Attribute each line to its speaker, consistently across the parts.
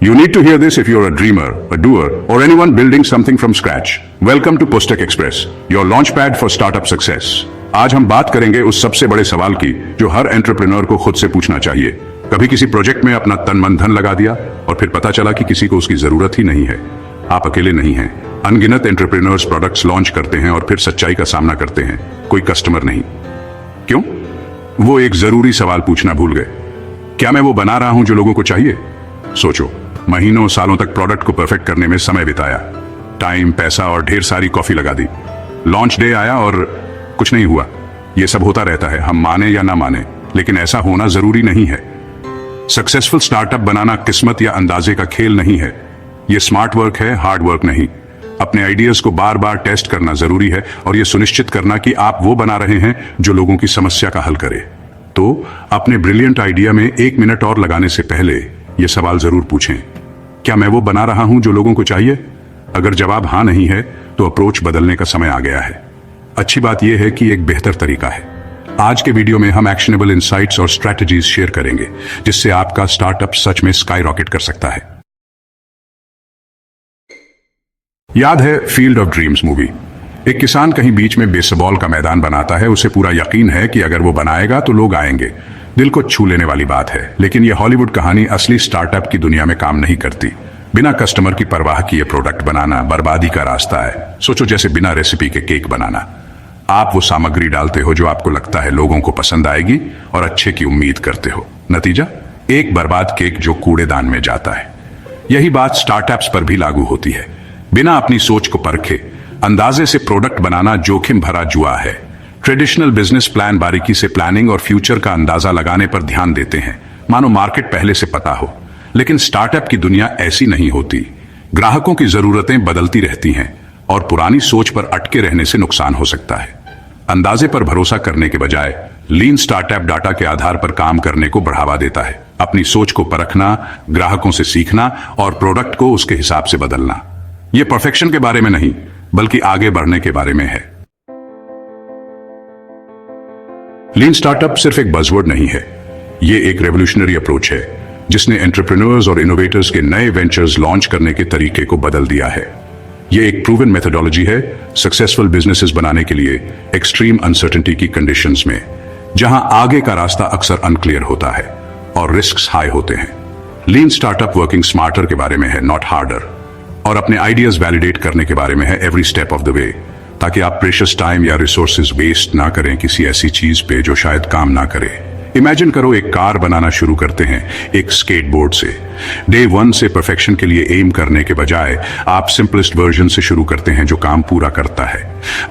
Speaker 1: You need to hear this if you're a dreamer, a doer, or anyone building something from scratch. Welcome to Postech Express, your launchpad for startup success. आज हम बात करेंगे उस सबसे बड़े सवाल की जो हर एंटरप्रेन्योर को खुद से पूछना चाहिए। कभी किसी प्रोजेक्ट में अपना तन मन धन लगा दिया और फिर पता चला कि किसी को उसकी जरूरत ही नहीं है। आप अकेले नहीं हैं। अनगिनत एंटरप्रेन्योर्स प्रोडक्ट्स लॉन्च करते हैं और फिर सच्चाई का सामना करते हैं। कोई कस्टमर नहीं। क्यों? वो एक जरूरी सवाल पूछना भूल गए। क्या मैं वो बना रहा हूं जो लोगों को चाहिए? सोचो, महीनों सालों तक प्रोडक्ट को परफेक्ट करने में समय बिताया, टाइम, पैसा और ढेर सारी कॉफी लगा दी। लॉन्च डे आया और कुछ नहीं हुआ। यह सब होता रहता है, हम माने या ना माने, लेकिन ऐसा होना जरूरी नहीं है। सक्सेसफुल स्टार्टअप बनाना किस्मत या अंदाजे का खेल नहीं है। यह स्मार्ट वर्क है, हार्ड वर्क नहीं। अपने आइडियाज को बार बार टेस्ट करना जरूरी है और यह सुनिश्चित करना कि आप वो बना रहे हैं जो लोगों की समस्या का हल करे। तो अपने ब्रिलियंट आइडिया में 1 मिनट और लगाने से पहले यह सवाल जरूर पूछें, क्या मैं वो बना रहा हूं जो लोगों को चाहिए? अगर जवाब हां नहीं है तो अप्रोच बदलने का समय आ गया है। अच्छी बात यह है कि एक बेहतर तरीका है। आज के वीडियो में हम एक्शनेबल इनसाइट्स और स्ट्रैटेजीज शेयर करेंगे जिससे आपका स्टार्टअप सच में स्काई रॉकेट कर सकता है। याद है फील्ड ऑफ ड्रीम्स मूवी? एक किसान कहीं बीच में बेसबॉल का मैदान बनाता है। उसे पूरा यकीन है कि अगर वो बनाएगा तो लोग आएंगे। दिल को छू लेने वाली बात है, लेकिन यह हॉलीवुड कहानी असली स्टार्टअप की दुनिया में काम नहीं करती। बिना कस्टमर की परवाह किए प्रोडक्ट बनाना बर्बादी का रास्ता है। सोचो, जैसे बिना रेसिपी के केक बनाना। आप वो सामग्री डालते हो जो आपको लगता है लोगों को पसंद आएगी और अच्छे की उम्मीद करते हो। नतीजा एक बर्बाद केक जो कूड़ेदान में जाता है। यही बात स्टार्टअप्स पर भी लागू होती है। बिना अपनी सोच को परखे अंदाजे से प्रोडक्ट बनाना जोखिम भरा जुआ है। ट्रेडिशनल बिजनेस प्लान बारीकी से प्लानिंग और फ्यूचर का अंदाजा लगाने पर ध्यान देते हैं, मानो मार्केट पहले से पता हो। लेकिन स्टार्टअप की दुनिया ऐसी नहीं होती। ग्राहकों की जरूरतें बदलती रहती हैं और पुरानी सोच पर अटके रहने से नुकसान हो सकता है। अंदाजे पर भरोसा करने के बजाय लीन स्टार्टअप डाटा के आधार पर काम करने को बढ़ावा देता है। अपनी सोच को परखना, ग्राहकों से सीखना और प्रोडक्ट को उसके हिसाब से बदलना। यह परफेक्शन के बारे में नहीं, बल्कि आगे बढ़ने के बारे में है। लीन स्टार्टअप सिर्फ एक बज़वर्ड नहीं है, यह एक रेवोल्यूशनरी अप्रोच है जिसने एंटरप्रेन्योर्स और इनोवेटर्स के नए वेंचर्स लॉन्च करने के तरीके को बदल दिया है। यह एक प्रूवन मेथोडोलॉजी है सक्सेसफुल बिजनेसेस बनाने के लिए एक्सट्रीम अनसर्टेनिटी की कंडीशंस में, जहां आगे का रास्ता अक्सर अनक्लियर होता है और रिस्क्स हाई होते हैं। लीन स्टार्टअप वर्किंग स्मार्टर के बारे में है, नॉट हार्डर, और अपने आइडियाज वैलिडेट करने के बारे में है, every step of the way, ताकि आप प्रेशियस टाइम या रिसोर्सेज वेस्ट ना करें किसी ऐसी चीज पे जो शायद काम ना करे। इमेजिन करो, एक कार बनाना शुरू करते हैं एक स्केटबोर्ड से। डे 1 से परफेक्शन के लिए एम करने के बजाय आप सिंपलेस्ट वर्जन से शुरू करते हैं जो काम पूरा करता है।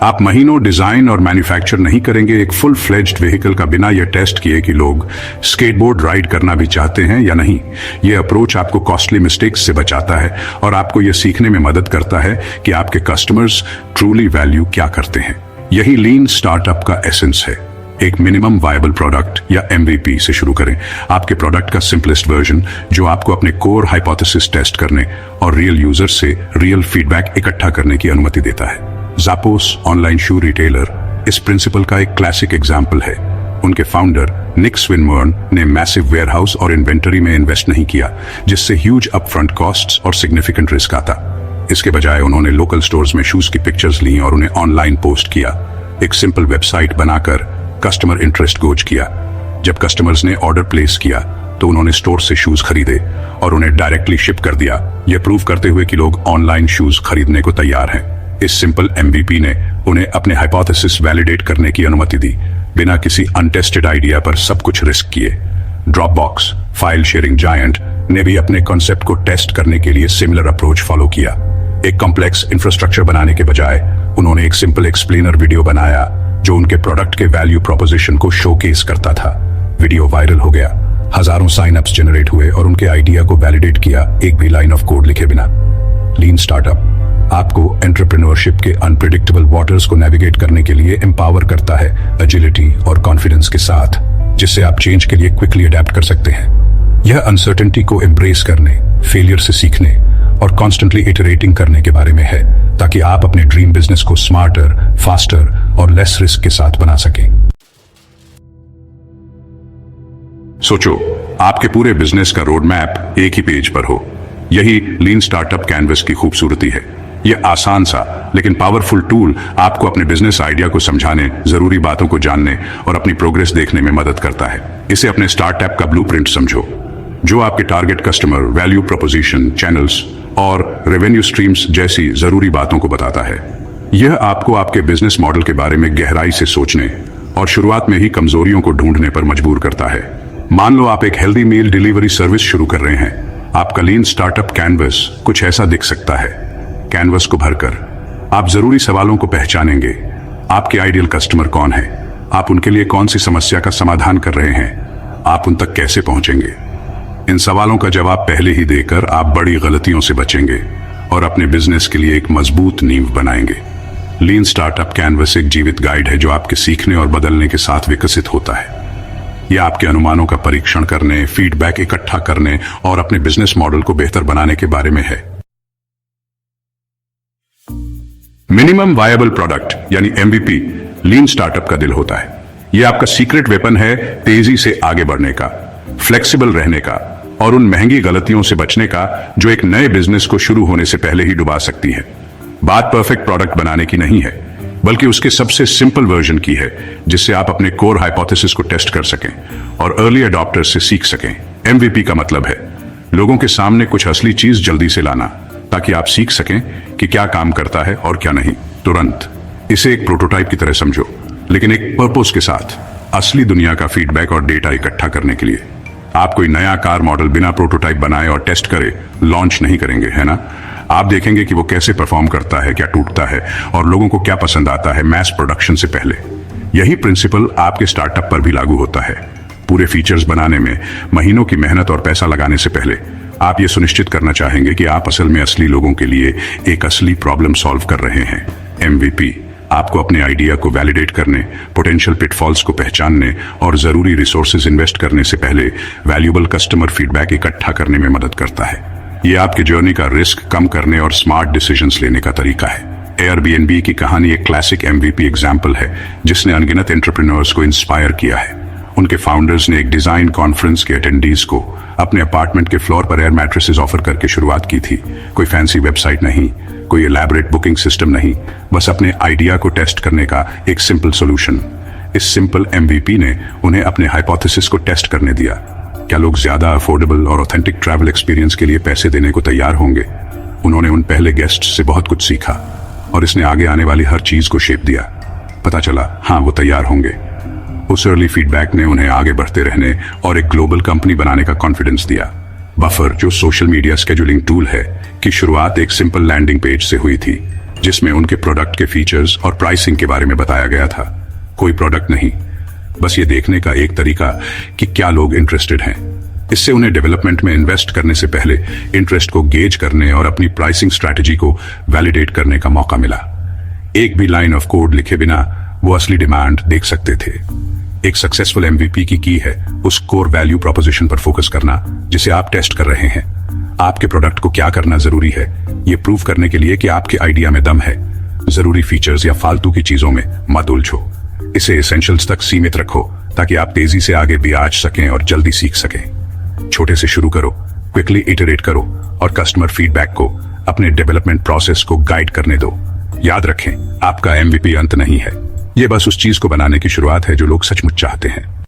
Speaker 1: आप महीनों डिजाइन और मैन्युफैक्चर नहीं करेंगे एक फुल फ्लेज्ड व्हीकल का बिना यह टेस्ट किए कि लोग स्केटबोर्ड राइड करना भी चाहते हैं या नहीं। यह अप्रोच आपको कॉस्टली मिस्टेक्स से बचाता है और आपको यह सीखने में मदद करता है कि आपके कस्टमर्स ट्रूली वैल्यू क्या करते हैं। यही लीन स्टार्टअप का एसेंस है। एक मिनिमम वायबल प्रोडक्ट या MVP से शुरू करें। आपके प्रोडक्ट का सिंपलेस्ट वर्जन जो आपको अपने कोर हाइपोथेसिस टेस्ट करने और रियल यूजर से रियल फीडबैक इकट्ठा करने की अनुमति देता है। जापोस ऑनलाइन शू रिटेलर इस प्रिंसिपल का एक क्लासिक एग्जाम्पल है। उनके फाउंडर निक स्विनबर्न ने मैसिव वेयरहाउस और इन्वेंटरी में इन्वेस्ट नहीं किया, जिससे ह्यूज अपफ्रंट कॉस्ट्स और सिग्निफिकेंट रिस्क आता। इसके बजाय उन्होंने लोकल स्टोर्स में शूज की पिक्चर्स ली और उन्हें ऑनलाइन पोस्ट किया। एक सिंपल वेबसाइट बनाकर कस्टमर इंटरेस्ट गोज किया। जब कस्टमर्स ने ऑर्डर प्लेस किया तो उन्होंने स्टोर से शूज खरीदे और उन्हें डायरेक्टली शिप कर दिया, यह प्रूव करते हुए कि लोग ऑनलाइन शूज खरीदने को तैयार हैं। इस सिंपल MVP ने उन्हें अपने हाइपोथेसिस वैलिडेट करने की अनुमति दी, बिना किसी अनटेस्टेड आइडिया पर सब कुछ रिस्क किए। ड्रॉपबॉक्स, फाइल शेयरिंग जायंट, ने भी अपने कॉन्सेप्ट को टेस्ट करने के लिए सिमिलर अप्रोच फॉलो किया। एक कॉम्प्लेक्स इंफ्रास्ट्रक्चर बनाने के बजाय उन्होंने एक सिंपल एक्सप्लेनर वीडियो बनाया जो उनके प्रोडक्ट के वैल्यू प्रोपोजिशन को शोकेस करता था। वीडियो वायरल हो गया, हजारों साइन अप्स जनरेट हुए और उनके आइडिया को वैलिडेट किया एक भी लाइन ऑफ कोड लिखे बिना। लीन स्टार्टअप आपको एंटरप्रेन्योरशिप के अनप्रेडिक्टेबल वाटर्स को नेविगेट करने के लिए एम्पावर करता है एजिलिटी और कॉन्फिडेंस के साथ, जिससे आप चेंज के लिए क्विकली अडेप्ट कर सकते हैं। यह अनसर्टेनिटी को एम्ब्रेस करने, फेलियर से सीखने और कॉन्स्टेंटली इटरेटिंग करने के बारे में है, ताकि आप अपने ड्रीम बिजनेस को स्मार्टर, फास्टर और लेस रिस्क के साथ बना सकें। सोचो, आपके पूरे बिजनेस का रोड मैप एक ही पेज पर हो, यही लीन स्टार्टअप कैनवस की खूबसूरती है। यह आसान सा लेकिन पावरफुल टूल आपको अपने बिजनेस आइडिया को समझाने, जरूरी बातों को जानने और अपनी प्रोग्रेस देखने में मदद करता है। इसे अपने स्टार्टअप का ब्लूप्रिंट समझो, जो आपके target customer, value proposition, channels और रेवेन्यू स्ट्रीम्स जैसी जरूरी बातों को बताता है। यह आपको आपके बिजनेस मॉडल के बारे में गहराई से सोचने और शुरुआत में ही कमजोरियों को ढूंढने पर मजबूर करता है। मान लो आप एक हेल्दी मील डिलीवरी सर्विस शुरू कर रहे हैं। आपका लीन स्टार्टअप कैनवस कुछ ऐसा दिख सकता है। कैनवस को भरकर आप जरूरी सवालों को पहचानेंगे। आपके आइडियल कस्टमर कौन है, आप उनके लिए कौन सी समस्या का समाधान कर रहे हैं, आप उन तक कैसे पहुंचेंगे। इन सवालों का जवाब पहले ही देकर आप बड़ी गलतियों से बचेंगे और अपने बिजनेस के लिए एक मजबूत नींव बनाएंगे। लीन स्टार्टअप कैनवस एक जीवित गाइड है जो आपके सीखने और बदलने के साथ विकसित होता है। यह आपके अनुमानों का परीक्षण करने, फीडबैक इकट्ठा करने और अपने बिजनेस मॉडल को बेहतर बनाने के बारे में है। मिनिमम वायबल प्रोडक्ट यानी एमवीपी लीन स्टार्टअप का दिल होता है। यह आपका सीक्रेट वेपन है तेजी से आगे बढ़ने का, फ्लेक्सिबल रहने का और उन महंगी गलतियों से बचने का जो एक नए बिजनेस को शुरू होने से पहले ही डुबा सकती है। बात परफेक्ट प्रोडक्ट बनाने की नहीं है, बल्कि उसके सबसे सिंपल वर्जन की है, जिससे आप अपने कोर हाइपोथेसिस को टेस्ट कर सकें और अर्ली अडॉप्टर्स से सीख सकें। एमवीपी का मतलब है लोगों के सामने कुछ असली चीज जल्दी से लाना, ताकि आप सीख सकें कि क्या काम करता है और क्या नहीं तुरंत। इसे एक प्रोटोटाइप की तरह समझो, लेकिन एक पर्पस के साथ, असली दुनिया का फीडबैक और डेटा इकट्ठा करने के लिए। आप कोई नया कार मॉडल बिना प्रोटोटाइप बनाए और टेस्ट करे लॉन्च नहीं करेंगे, है ना। आप देखेंगे कि वो कैसे परफॉर्म करता है, क्या टूटता है और लोगों को क्या पसंद आता है मैस प्रोडक्शन से पहले। यही प्रिंसिपल आपके स्टार्टअप पर भी लागू होता है। पूरे फीचर्स बनाने में महीनों की मेहनत और पैसा लगाने से पहले आप ये सुनिश्चित करना चाहेंगे कि आप असल में असली लोगों के लिए एक असली प्रॉब्लम सॉल्व कर रहे हैं। एमवीपी आपको अपने आइडिया को वैलिडेट करने, पोटेंशियल पिटफॉल्स को पहचानने और जरूरी रिसोर्सेज इन्वेस्ट करने से पहले वैल्यूएबल कस्टमर फीडबैक इकट्ठा करने में मदद करता है। यह आपके जर्नी का रिस्क कम करने और स्मार्ट डिसीजंस लेने का तरीका है। एयरबीएनबी की कहानी एक क्लासिक एमवीपी एग्जाम्पल है, जिसने अनगिनत एंटरप्रेन्योर्स को इंस्पायर किया है। उनके फाउंडर्स ने एक डिजाइन कॉन्फ्रेंस के अटेंडीज को अपने अपार्टमेंट के फ्लोर पर एयर मैट्रेसेस ऑफर करके शुरुआत की थी। कोई फैंसी वेबसाइट नहीं, कोई एलैबोरेट बुकिंग सिस्टम नहीं, बस अपने आइडिया को टेस्ट करने का एक सिंपल सॉल्यूशन। इस सिंपल एमवीपी ने उन्हें अपने हाइपोथेसिस को टेस्ट करने दिया। क्या लोग ज्यादा अफोर्डेबल और ऑथेंटिक ट्रैवल एक्सपीरियंस के लिए पैसे देने को तैयार होंगे। उन्होंने उन पहले गेस्ट से बहुत कुछ सीखा और इसने आगे आने वाली हर चीज को शेप दिया। पता चला हाँ, वो तैयार होंगे। उस अर्ली फीडबैक ने उन्हें आगे बढ़ते रहने और एक ग्लोबल कंपनी बनाने का कॉन्फिडेंस दिया। बफर, जो सोशल मीडिया शेड्यूलिंग टूल है, की शुरुआत एक सिंपल लैंडिंग पेज से हुई थी, जिसमें उनके प्रोडक्ट के फीचर्स और प्राइसिंग के बारे में बताया गया था। कोई प्रोडक्ट नहीं, बस ये देखने का एक तरीका कि क्या लोग इंटरेस्टेड हैं। इससे उन्हें डेवलपमेंट में इन्वेस्ट करने से पहले इंटरेस्ट को गेज करने और अपनी प्राइसिंग स्ट्रैटेजी को वैलिडेट करने का मौका मिला। एक भी लाइन ऑफ कोड लिखे बिना वो असली डिमांड देख सकते थे। एक सक्सेसफुल एमवीपी की है उस कोर वैल्यू प्रोपोजिशन पर फोकस करना जिसे आप टेस्ट कर रहे हैं। आपके प्रोडक्ट को क्या करना जरूरी है, ये प्रूव करने के लिए कि आपके आइडिया में दम है। जरूरी फीचर्स या फालतू की चीजों में मत उलझो। इसे एसेंशियल्स तक सीमित रखो ताकि आप तेजी से आगे भी आ सकें और जल्दी सीख सकें। छोटे से शुरू करो, क्विकली इटरेट करो और कस्टमर फीडबैक को अपने डेवलपमेंट प्रोसेस को गाइड करने दो। याद रखें, आपका एमवीपी अंत नहीं है, ये बस उस चीज को बनाने की शुरुआत है जो लोग सचमुच चाहते हैं।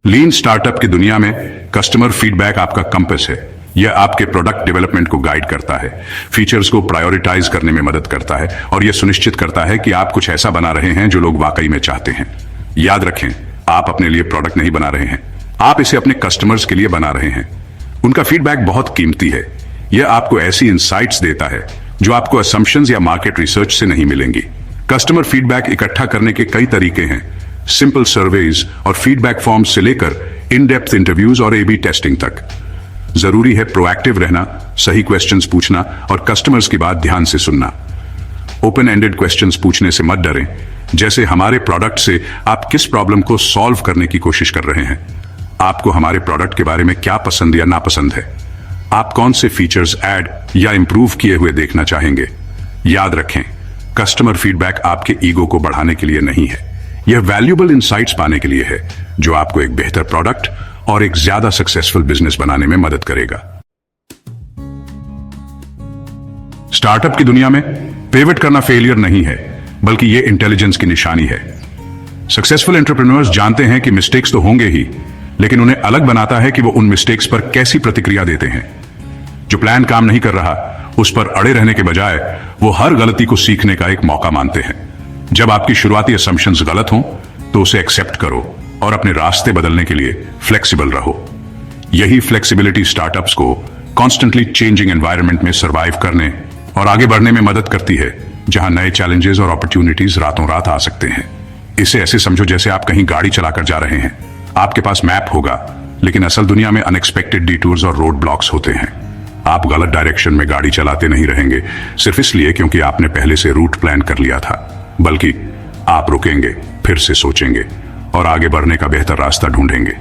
Speaker 1: लीन स्टार्टअप की दुनिया में कस्टमर फीडबैक आपका कंपास है। यह आपके प्रोडक्ट डेवलपमेंट को गाइड करता है, फीचर्स को प्रायोरिटाइज करने में मदद करता है और यह सुनिश्चित करता है कि आप कुछ ऐसा बना रहे हैं जो लोग वाकई में चाहते हैं। याद रखें, आप अपने लिए प्रोडक्ट नहीं बना रहे हैं, आप इसे अपने कस्टमर्स के लिए बना रहे हैं। उनका फीडबैक बहुत कीमती है। यह आपको ऐसी इंसाइट्स देता है जो आपको असम्पशंस या मार्केट रिसर्च से नहीं मिलेंगी। कस्टमर फीडबैक इकट्ठा करने के कई तरीके हैं, सिंपल सर्वेज और फीडबैक फॉर्म्स से लेकर इन डेप्थ इंटरव्यूज और एबी टेस्टिंग तक। जरूरी है प्रोएक्टिव रहना, सही क्वेश्चंस पूछना और कस्टमर्स की बात ध्यान से सुनना। ओपन एंडेड क्वेश्चंस पूछने से मत डरें, जैसे हमारे प्रोडक्ट से आप किस प्रॉब्लम को सॉल्व करने की कोशिश कर रहे हैं, आपको हमारे प्रोडक्ट के बारे में क्या पसंद या नापसंद है, आप कौन से फीचर्स ऐड या इंप्रूव किए हुए देखना चाहेंगे। याद रखें, कस्टमर फीडबैक आपके ईगो को बढ़ाने के लिए नहीं है, यह वैल्यूएबल इंसाइट्स पाने के लिए है जो आपको एक बेहतर प्रोडक्ट और एक ज्यादा सक्सेसफुल बिजनेस बनाने में मदद करेगा। स्टार्टअप की दुनिया में पिवट करना फेलियर नहीं है, बल्कि यह इंटेलिजेंस की निशानी है। सक्सेसफुल एंटरप्रेन्योर्स जानते हैं कि मिस्टेक्स तो होंगे ही, लेकिन उन्हें अलग बनाता है कि वो उन मिस्टेक्स पर कैसी प्रतिक्रिया देते हैं। जो प्लान काम नहीं कर रहा, उस पर अड़े रहने के बजाय वो हर गलती को सीखने का एक मौका मानते हैं। जब आपकी शुरुआती असम्पशंस गलत हों, तो उसे एक्सेप्ट करो और अपने रास्ते बदलने के लिए फ्लेक्सिबल रहो। यही फ्लेक्सिबिलिटी स्टार्टअप्स को कॉन्स्टेंटली चेंजिंग एनवायरनमेंट में सर्वाइव करने और आगे बढ़ने में मदद करती है, जहां नए चैलेंजेस और अपॉर्चुनिटीज रातों रात आ सकते हैं। इसे ऐसे समझो जैसे आप कहीं गाड़ी चलाकर जा रहे हैं। आपके पास मैप होगा, लेकिन असल दुनिया में अनएक्सपेक्टेड डिटूर्स और रोड ब्लॉक्स होते हैं। आप गलत डायरेक्शन में गाड़ी चलाते नहीं रहेंगे सिर्फ इसलिए क्योंकि आपने पहले से रूट प्लान कर लिया था, बल्कि आप रुकेंगे, फिर से सोचेंगे और आगे बढ़ने का बेहतर रास्ता ढूंढेंगे।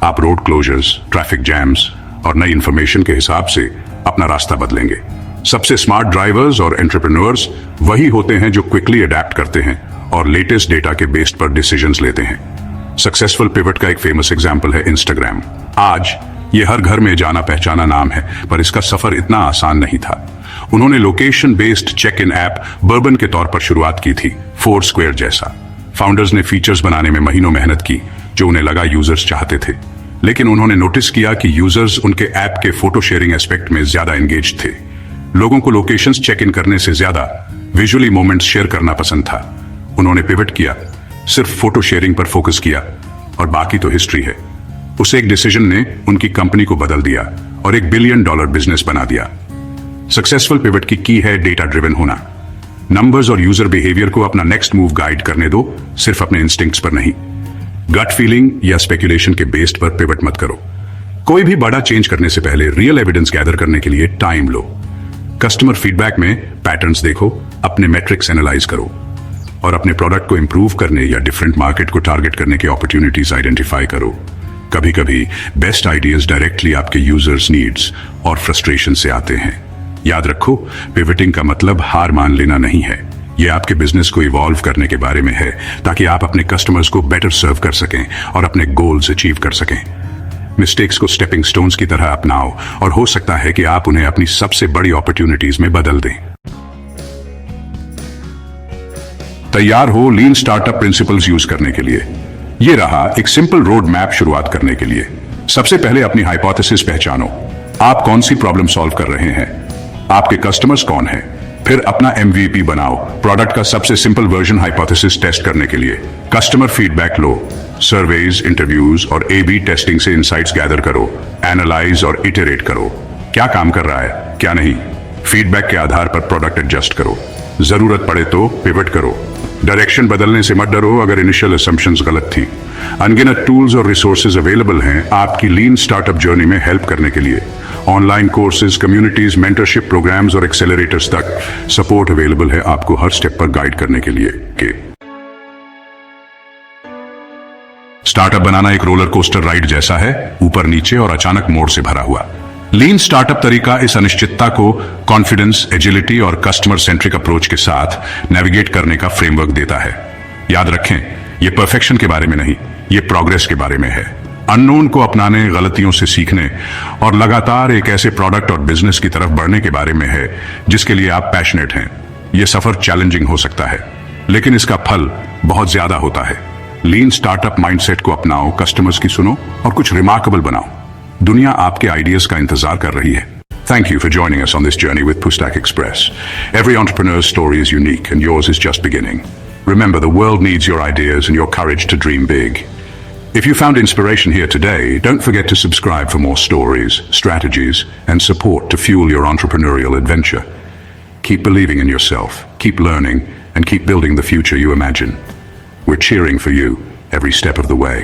Speaker 1: आप रोड क्लोजर्स, ट्रैफिक जैम्स और नई इंफॉर्मेशन के हिसाब से अपना रास्ता बदलेंगे। सबसे स्मार्ट ड्राइवर्स और एंटरप्रेन्योर्स वही होते हैं जो क्विकली अडेप्ट करते हैं और लेटेस्ट डेटा के बेस्ड पर डिसीजंस लेते हैं। सक्सेसफुल पिवट का एक फेमस एग्जांपल है इंस्टाग्राम। आज ये हर घर में जाना पहचाना नाम है, पर इसका सफर इतना आसान नहीं था। उन्होंने location based check in app Burbn के तौर पर शुरुआत की थी, फोरस्क्वेयर जैसा। फाउंडर्स ने फीचर्स बनाने में महीनों मेहनत की, जो उन्हें लगा यूजर्स चाहते थे, लेकिन उन्होंने नोटिस किया कि यूजर्स उनके ऐप के फोटो शेयरिंग एस्पेक्ट में ज्यादा एंगेज थे। लोगों को लोकेशंस चेक इन करने से ज्यादा विजुअली मोमेंट्स शेयर करना पसंद था। उन्होंने पिवट किया, सिर्फ फोटो शेयरिंग पर फोकस किया, और बाकी तो हिस्ट्री है। उस एक डिसीजन ने उनकी कंपनी को बदल दिया और $1 बिलियन बिजनेस बना दिया। सक्सेसफुल पिवट की है डेटा ड्रिवन होना। नंबर्स और यूजर बिहेवियर को अपना नेक्स्ट मूव गाइड करने दो, सिर्फ अपने इंस्टिंक्ट्स पर नहीं। गट फीलिंग या स्पेकुलेशन के बेस्ड पर पिवट मत करो। कोई भी बड़ा चेंज करने से पहले रियल एविडेंस गैदर करने के लिए टाइम लो। कस्टमर फीडबैक में पैटर्न्स देखो, अपने मेट्रिक्स एनालाइज करो और अपने प्रोडक्ट को इंप्रूव करने या डिफरेंट मार्केट को टारगेट करने के अपॉर्चुनिटीज आइडेंटिफाई करो। कभी कभी बेस्ट आइडियाज डायरेक्टली आपके यूजर्स नीड्स और फ्रस्ट्रेशन से आते हैं। याद रखो, पिवटिंग का मतलब हार मान लेना नहीं है। यह आपके बिजनेस को इवॉल्व करने के बारे में है, ताकि आप अपने कस्टमर्स को बेटर सर्व कर सकें और अपने गोल्स अचीव कर सकें। मिस्टेक्स को स्टेपिंग स्टोन्स की तरह अपनाओ और हो सकता है कि आप उन्हें अपनी सबसे बड़ी अपॉर्चुनिटीज में बदल दें। तैयार हो लीन स्टार्टअप प्रिंसिपल्स यूज करने के लिए। यह रहा एक सिंपल रोड मैप शुरुआत करने के लिए। सबसे पहले अपनी हाइपोथेसिस पहचानो। आप कौन सी प्रॉब्लम सॉल्व कर रहे हैं, आपके कस्टमर्स कौन हैं। फिर अपना MVP बनाओ, प्रोडक्ट का सबसे सिंपल वर्जन हाइपोथेसिस टेस्ट करने के लिए। कस्टमर फीडबैक लो, सर्वेज, इंटरव्यूज और A/B टेस्टिंग से इंसाइट्स गैदर करो, एनालाइज और इटरेट करो। क्या काम कर रहा है, क्या नहीं। फीडबैक के आधार पर प्रोडक्ट एडजस्ट करो। जरूरत पड़े तो पिवट करो। डायरेक्शन बदलने से मत डरो अगर इनिशियल असम्पशंस गलत थी। अनगिनत टूल्स और रिसोर्सेज अवेलेबल हैं आपकी लीन स्टार्टअप जर्नी में हेल्प करने के लिए। Online courses, communities, mentorship programs और एक्सेलरेटर्स तक सपोर्ट अवेलेबल है आपको हर स्टेप पर गाइड करने के लिए। स्टार्टअप बनाना एक रोलर कोस्टर राइड जैसा है, ऊपर नीचे और अचानक मोड़ से भरा हुआ। लीन स्टार्टअप तरीका इस अनिश्चितता को कॉन्फिडेंस, एजिलिटी और कस्टमर सेंट्रिक अप्रोच के साथ नेविगेट करने का फ्रेमवर्क देता है। याद रखें, यह परफेक्शन के बारे में नहीं, यह प्रोग्रेस के बारे में है। अननोन को अपनाने, गलतियों से सीखने और लगातार एक ऐसे प्रोडक्ट और बिजनेस की तरफ बढ़ने के बारे में है जिसके लिए आप पैशनेट हैं। यह सफर चैलेंजिंग हो सकता है, लेकिन इसका फल बहुत ज्यादा होता है। लीन स्टार्टअप माइंडसेट को अपनाओ, कस्टमर्स की सुनो और कुछ रिमार्केबल बनाओ। दुनिया आपके आइडियाज का इंतजार कर रही है। Thank you for joining us on this journey with Pustak Express. Every entrepreneur's story is unique and yours is just beginning. Remember, the world needs your ideas and your courage to dream big. If you found inspiration here today, don't forget to subscribe for more stories, strategies, and support to fuel your entrepreneurial adventure. Keep believing in yourself, keep learning, and keep building the future you imagine. We're cheering for you every step of the way.